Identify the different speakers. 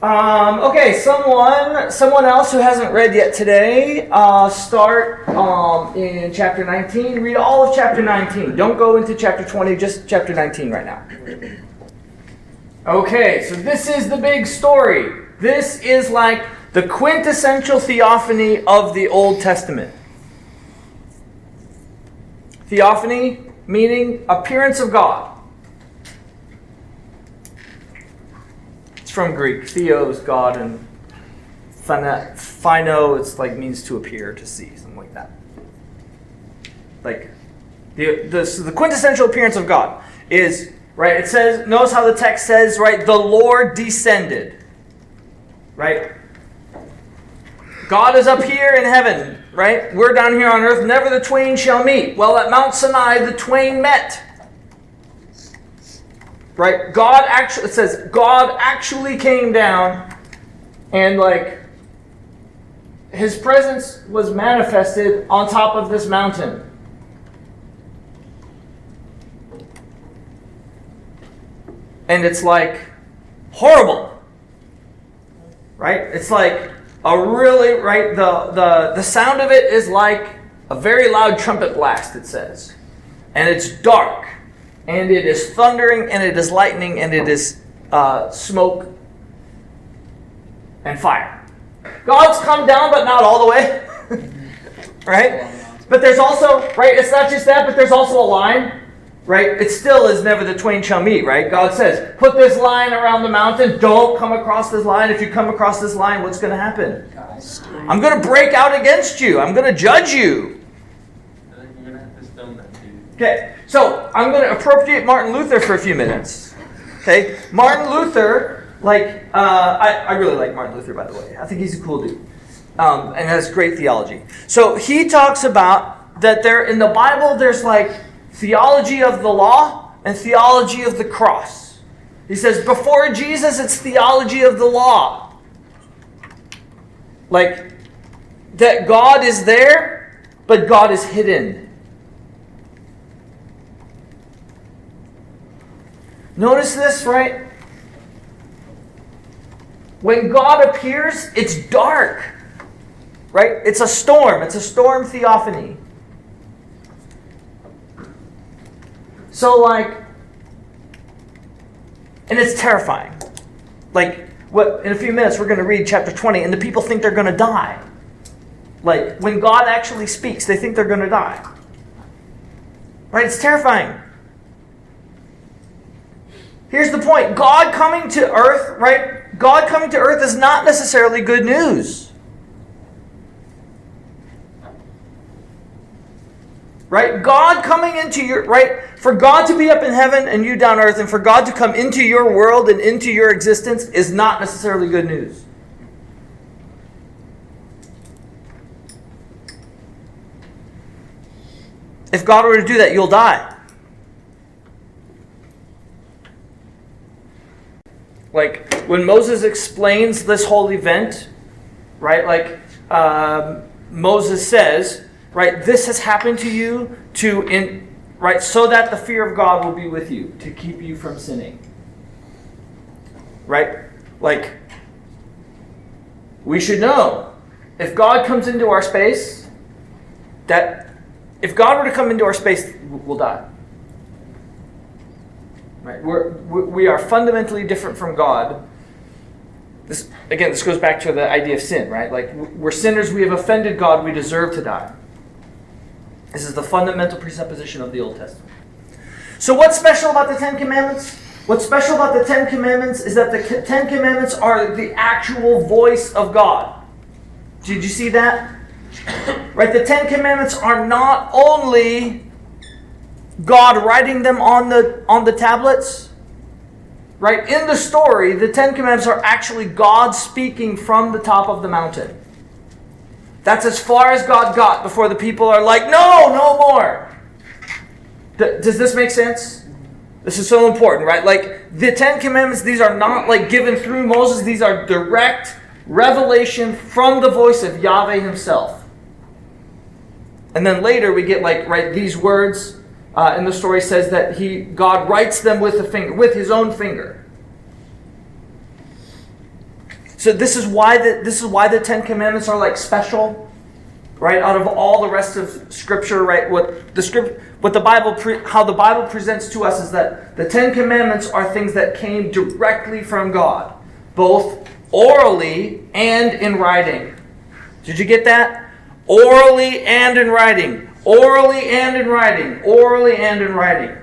Speaker 1: Okay, someone else who hasn't read yet today, start in chapter 19. Read all of chapter 19. Don't go into chapter 20, just chapter 19 right now. Okay, so this is the big story. This is like the quintessential theophany of the Old Testament. Theophany meaning appearance of God. From Greek, theos, God, and phino, it's like means to appear, to see, something like that. Like the quintessential appearance of God is, right, it says, notice how the text says, right, the Lord descended. Right? God is up here in heaven, right? We're down here on earth, never the twain shall meet. Well, at Mount Sinai, the twain met. Right? It says God actually came down and his presence was manifested on top of this mountain. And it's horrible. Right? It's a really, right, the sound of it is like a very loud trumpet blast, it says. And it's dark. And it is thundering, and it is lightning, and it is smoke and fire. God's come down, but not all the way. Right? But there's also, right, it's not just that, but there's also a line. Right? It still is never the twain shall meet, right? God says, put this line around the mountain. Don't come across this line. If you come across this line, what's going to happen? I'm going to break out against you. I'm going to judge you. Okay, so I'm going to appropriate Martin Luther for a few minutes. Okay, Martin Luther, I really like Martin Luther, by the way. I think he's a cool dude, and has great theology. So he talks about that in the Bible, there's theology of the law and theology of the cross. He says before Jesus, it's theology of the law, that God is there, but God is hidden. Notice this, right? When God appears, it's dark. Right? It's a storm. It's a storm theophany. So, and it's terrifying. In a few minutes, we're going to read chapter 20, and the people think they're going to die. When God actually speaks, they think they're going to die. Right? It's terrifying. Here's the point. God coming to earth, right? God coming to earth is not necessarily good news. Right? God coming into your, right? For God to be up in heaven and you down earth, and for God to come into your world and into your existence is not necessarily good news. If God were to do that, you'll die. When Moses explains this whole event, right? Moses says, right, this has happened to you right, so that the fear of God will be with you, to keep you from sinning. Right? We should know, if God comes into our space, that if God were to come into our space, we'll die. Right? We are fundamentally different from God. This goes back to the idea of sin, right? We're sinners, we have offended God, we deserve to die. This is the fundamental presupposition of the Old Testament. So what's special about the Ten Commandments? What's special about the Ten Commandments is that the Ten Commandments are the actual voice of God. Did you see that? Right? The Ten Commandments are not only God writing them on the tablets. Right? In the story, the Ten Commandments are actually God speaking from the top of the mountain. That's as far as God got before the people are like, no more. Does this make sense? This is so important, right? The Ten Commandments, these are not given through Moses. These are direct revelation from the voice of Yahweh himself. And then later we get these words in the story says that God writes them with his own finger. So this is why the Ten Commandments are like special, right? Out of all the rest of Scripture, right? How the Bible presents to us is that the Ten Commandments are things that came directly from God, both orally and in writing. Did you get that? Orally and in writing. Orally and in writing. Orally and in writing.